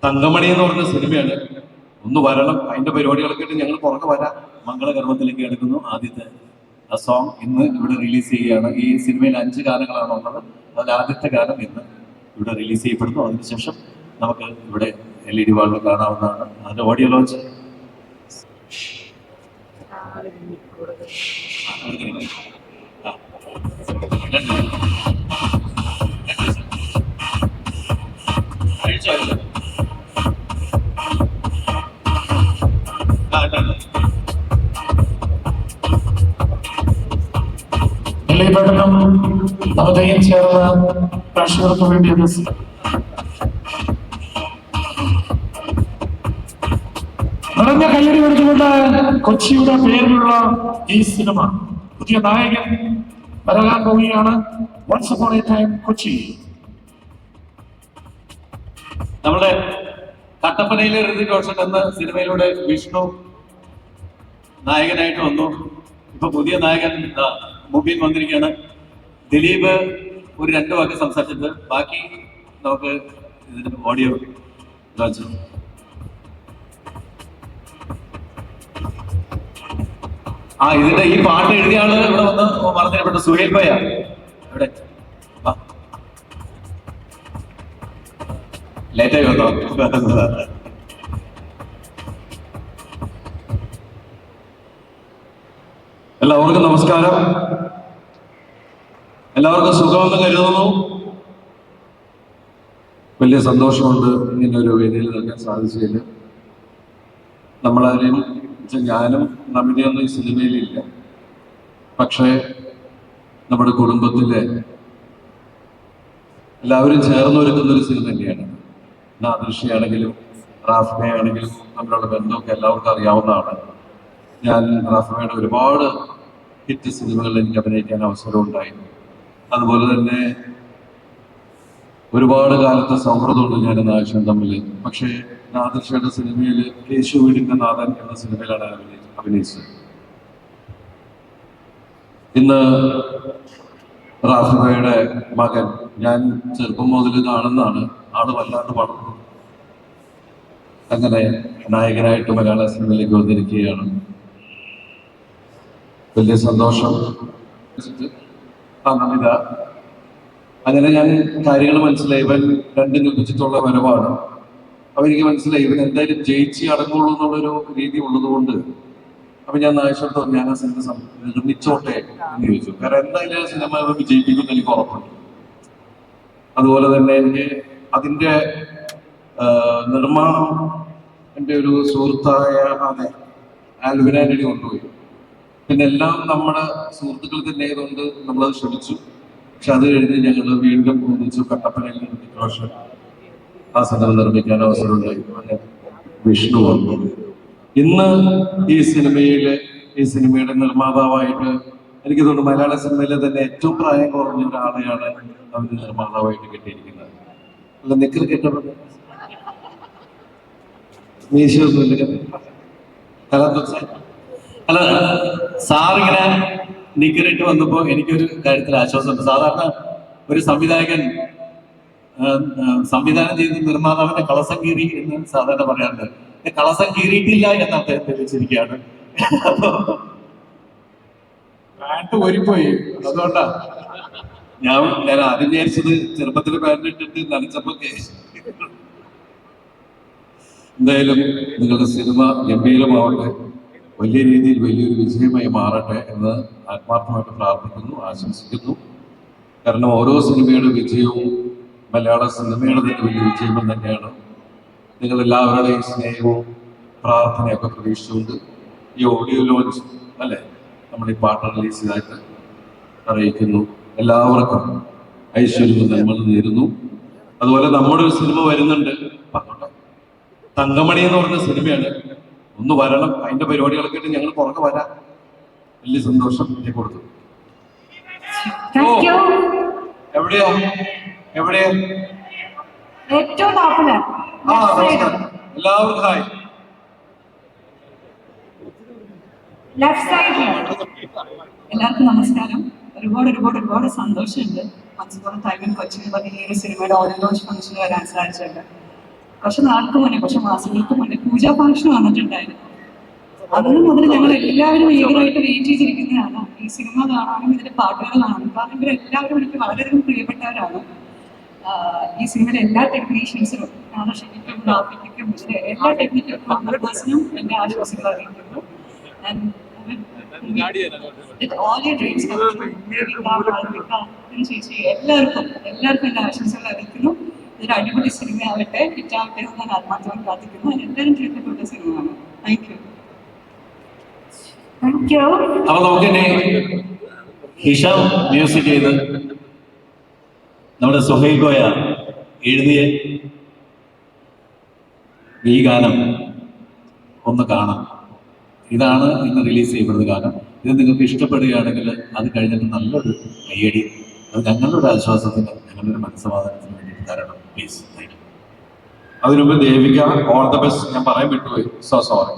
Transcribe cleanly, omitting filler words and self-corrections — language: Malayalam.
തങ്കമണി എന്ന് പറഞ്ഞ സിനിമയാണ്. ഒന്ന് വരണം, അതിന്റെ പരിപാടികളൊക്കെ ആയിട്ട് ഞങ്ങൾ പുറകെ വരാം. മംഗളകർമ്മത്തിലേക്ക് എടുക്കുന്നു. ആദ്യത്തെ സോങ് ഇന്ന് ഇവിടെ റിലീസ് ചെയ്യുകയാണ്. ഈ സിനിമയിൽ 5 ഗാനങ്ങളാണ് ഉള്ളത്. അതിൽ ആദ്യത്തെ ഗാനം ഇന്ന് ഇവിടെ റിലീസ് ചെയ്യപ്പെടുന്നു. അതിനുശേഷം നമുക്ക് ഇവിടെ LED വാളിൽ കാണാവുന്നതാണ്. അതിന്റെ ഓഡിയോ ലോഞ്ച് പഠനം നവോദയം ചേർന്ന് പ്രേക്ഷകർക്ക് വേണ്ടി നിറഞ്ഞ കയ്യടി കൊടുത്തുകൊണ്ട് കൊച്ചിയുടെ പേരിലുള്ള ഈ സിനിമ പുതിയ നായകൻ വരാൻ പോവുകയാണ്. Once upon a time Kochi. നമ്മുടെ കട്ടപ്പനയിലെ ഋതിക് റോഷൻ എന്ന സിനിമയിലൂടെ വിഷ്ണു നായകനായിട്ട് വന്നു. ഇപ്പൊ പുതിയ നായകൻ മുമ്പിൽ വന്നിരിക്കുകയാണ്. ദിലീപ് ഒരു 2 വാക്ക് സംസാരിച്ചിട്ട് ബാക്കി നമുക്ക് ഇതിന്റെ ഓഡിയോ ലോഞ്ച്. ഇതിന്റെ ഈ പാട്ട് എഴുതിയ ആള് ഇവിടെ വന്ന് പറഞ്ഞപ്പെട്ട സുഹേൽ ഭയ ഇവിടെ ലേറ്റായി വന്നോ? എല്ലാവർക്കും നമസ്കാരം. എല്ലാവർക്കും സുഖമെന്ന് കരുതുന്നു. വലിയ സന്തോഷമുണ്ട് ഇങ്ങനെ ഒരു വേദിയിൽ നിൽക്കാൻ സാധിച്ചതിൽ. നമ്മളതിലും ഞാനും നമിതയൊന്നും ഈ സിനിമയിലില്ല. പക്ഷേ നമ്മുടെ കുടുംബത്തിലെ എല്ലാവരും ചേർന്നൊരുക്കുന്ന ഒരു സിനിമ തന്നെയാണ്. നാദൃഷിയാണെങ്കിലും റാഫിമയാണെങ്കിലും നമ്മളുടെ ബന്ധമൊക്കെ എല്ലാവർക്കും അറിയാവുന്നതാണ്. ഞാൻ റാഫിമയുടെ ഒരുപാട് ഹിറ്റ് സിനിമകളിൽ എനിക്ക് അഭിനയിക്കാൻ അവസരം ഉണ്ടായിരുന്നു. അതുപോലെ തന്നെ ഒരുപാട് കാലത്തെ സൗഹൃദമുണ്ട് ഞാൻ നായകൻ തമ്മിൽ. പക്ഷേ നാദൃഷിയുടെ സിനിമയിൽ കേശു വീടിന്റെ നാഥൻ എന്ന സിനിമയിലാണ് അഭിനയിച്ചത്. ഇന്ന് റാഫിമയുടെ മകൻ ഞാൻ ചെറുപ്പം മുതൽ കാണുന്നതാണ്. ആള് വല്ലാണ്ട് വളർന്നു. അങ്ങനെ നായകനായിട്ട് മലയാള സിനിമയിലേക്ക് വന്നിരിക്കുകയാണ്. വലിയ സന്തോഷം. നമിത അങ്ങനെ ഞാൻ കാര്യങ്ങൾ മനസ്സിലായി. ഇവൻ 2 കൽപ്പിച്ചിട്ടുള്ള വരവാണ്. അപ്പൊ എനിക്ക് മനസ്സിലായി ഇവൻ എന്തായാലും ജയിച്ച് അടങ്ങുള്ളൂ എന്നുള്ളൊരു രീതി ഉള്ളതുകൊണ്ട് അപ്പൊ ഞാൻ നായകത്തോട് ഞാൻ ആ സിനിമ നിർമ്മിച്ചോട്ടെ എന്ന് ചോദിച്ചു. കാരണം എന്തായാലും ആ സിനിമ വിജയിപ്പിക്കുമെന്ന് എനിക്ക് ഉറപ്പുണ്ട്. അതുപോലെ തന്നെ എനിക്ക് അതിന്റെ നിർമ്മാണം എൻ്റെ ഒരു സുഹൃത്തായ ആൽവിൻ ആന്റണി കൊണ്ടുപോയി. പിന്നെ എല്ലാം നമ്മുടെ സുഹൃത്തുക്കൾ തന്നെ ആയതുകൊണ്ട് നമ്മളത് ശ്രമിച്ചു. പക്ഷെ അത് കഴിഞ്ഞ് ഞങ്ങൾ വീണ്ടും ഒന്നിച്ചു കട്ടപ്പനയിൽ ഋതിക് റോഷൻ ആ സിനിമ നിർമ്മിക്കാൻ അവസരമുണ്ടായി. വിഷ്ണു വന്നു. ഇന്ന് ഈ സിനിമയുടെ നിർമ്മാതാവായിട്ട് എനിക്ക് തോന്നുന്നു മലയാള സിനിമയിലെ തന്നെ ഏറ്റവും പ്രായം കുറഞ്ഞ ഒരാളെയാണ് അവന് നിർമ്മാതാവായിട്ട് കിട്ടിയിരിക്കുന്നത്. അല്ല നിക്കർ കേട്ടത് അല്ല സാറിങ്ങനെ നിക്കറിട്ട് വന്നപ്പോ എനിക്കൊരു കാര്യത്തിൽ ആശ്വാസമുണ്ട്. സാധാരണ ഒരു സംവിധായകൻ സംവിധാനം ചെയ്ത നിർമ്മാതാവിന്റെ കളസം കീറി എന്ന് സാധാരണ പറയാറുണ്ട്. കളസം കീറിയിട്ടില്ല എന്ന് അദ്ദേഹം തെളിയിച്ചിരിക്കുകയാണ്. പാന്റ് ഊരിപ്പോയി. അതുകൊണ്ടാ ഞാൻ ആദ്യം വിചാരിച്ചത് ചെറുപ്പത്തിൽ പാന്റ് ഇട്ടിട്ട് നനച്ചപ്പോ. എന്തായാലും നിങ്ങളുടെ സിനിമ ഗംഭീരമാവട്ടെ, വലിയ രീതിയിൽ വലിയൊരു വിജയമായി മാറട്ടെ എന്ന് ആത്മാർത്ഥമായിട്ട് പ്രാർത്ഥിക്കുന്നു, ആശംസിക്കുന്നു. കാരണം ഓരോ സിനിമയുടെ വിജയവും മലയാള സിനിമയുടെ തന്നെ വലിയ വിജയം തന്നെയാണ്. നിങ്ങളെല്ലാവരുടെയും സ്നേഹവും പ്രാർത്ഥനയൊക്കെ പ്രതീക്ഷിച്ചുകൊണ്ട് ഈ ഓഡിയോ ലോഞ്ച് അല്ലേ നമ്മൾ ഈ പാട്ട് റിലീസ് ചെയ്തായിട്ട് അറിയിക്കുന്നു. എല്ലാവർക്കും ഐശ്വര്യവും നമ്മൾ നേരുന്നു. അതുപോലെ നമ്മുടെ ഒരു സിനിമ വരുന്നുണ്ട്, പറഞ്ഞോട്ടെ. തങ്കമണി എന്ന് പറഞ്ഞ സിനിമയാണ്. ഒന്ന് വരണം, അതിന്റെ പരിപാടികളൊക്കെ ആയിട്ട് ഞങ്ങൾ പുറകെ വരാം. വലിയ സന്തോഷം കൊടുത്തു. എവിടെയാ എല്ലാവർക്കും ഹായ്. എല്ലാവർക്കും നമസ്കാരം. ഒരുപാട് സന്തോഷമുണ്ട്. വൺസ് അപ്പോൺ എ ടൈം കൊച്ചിയിൽ ഈ ഒരു സിനിമയുടെ ഓഡിയോ ലോഞ്ച് ഫംഗ്ഷന് വരാൻ സാധിച്ചിട്ടുണ്ട്. കുറച്ച് നാൾക്ക് മുന്നേ, കുറച്ച് മാസങ്ങൾക്ക് മുന്നേ പൂജാ ഫംഗ്ഷൻ വന്നിട്ടുണ്ടായിരുന്നു. അന്ന് മുതൽ ഞങ്ങൾ എല്ലാവരും ഈഗറായിട്ട് വെയിറ്റ് ചെയ്തിരിക്കുന്നതാണ് ഈ സിനിമ കാണാനും ഇതിന്റെ പാട്ടുകൾ കാണാനും. കാരണം ഇവരെല്ലാവരും എനിക്ക് വളരെയധികം പ്രിയപ്പെട്ടവരാണ്. ഈ സിനിമയിലെ എല്ലാ ടെക്നീഷ്യൻസിനും, ഷെനിക്കും റാഫിക്കും ഇതിലെ എല്ലാ ടെക്നിക്കൽ മെമ്പേഴ്സിനും എന്റെ ആശംസകൾ അറിയിക്കുന്നു. ചേച്ചി എല്ലാവർക്കും എന്റെ ആശംസകൾ അറിയിക്കുന്നു. ഇതൊരു അടിപൊളി സിനിമയാവട്ടെ, ഹിറ്റാവട്ടെ എന്ന് ഞാൻ ആത്മാർത്ഥമായി പ്രാർത്ഥിക്കുന്നു. എല്ലാവരും ചെയ്തിട്ടുള്ള സിനിമയാണ്. Thank you. അപ്പൊ നമുക്കിനി ഹിഷാം മ്യൂസിക് ചെയ്ത് നമ്മുടെ സുഹൈൽ ഗോയ എഴുതിയ ഈ ഗാനം ഒന്ന് കാണാം. ഇതാണ് ഇന്ന് റിലീസ് ചെയ്യപ്പെടുന്ന ഗാനം. ഇത് നിങ്ങൾക്ക് ഇഷ്ടപ്പെടുകയാണെങ്കിൽ അത് കഴിഞ്ഞിട്ട് നല്ലൊരു കയ്യടി, അത് ഞങ്ങളുടെ ഒരു ആശ്വാസത്തിന്, ഞങ്ങളുടെ ഒരു മനസ്സമാധാനത്തിന് വേണ്ടിയിട്ട് തരണം പ്ലീസ്. Thank you. അതിനുമുമ്പ് ദേവിക ഓൾ ദ ബെസ്റ്റ് ഞാൻ പറയാൻ വിട്ടുപോയി, സോ സോറി.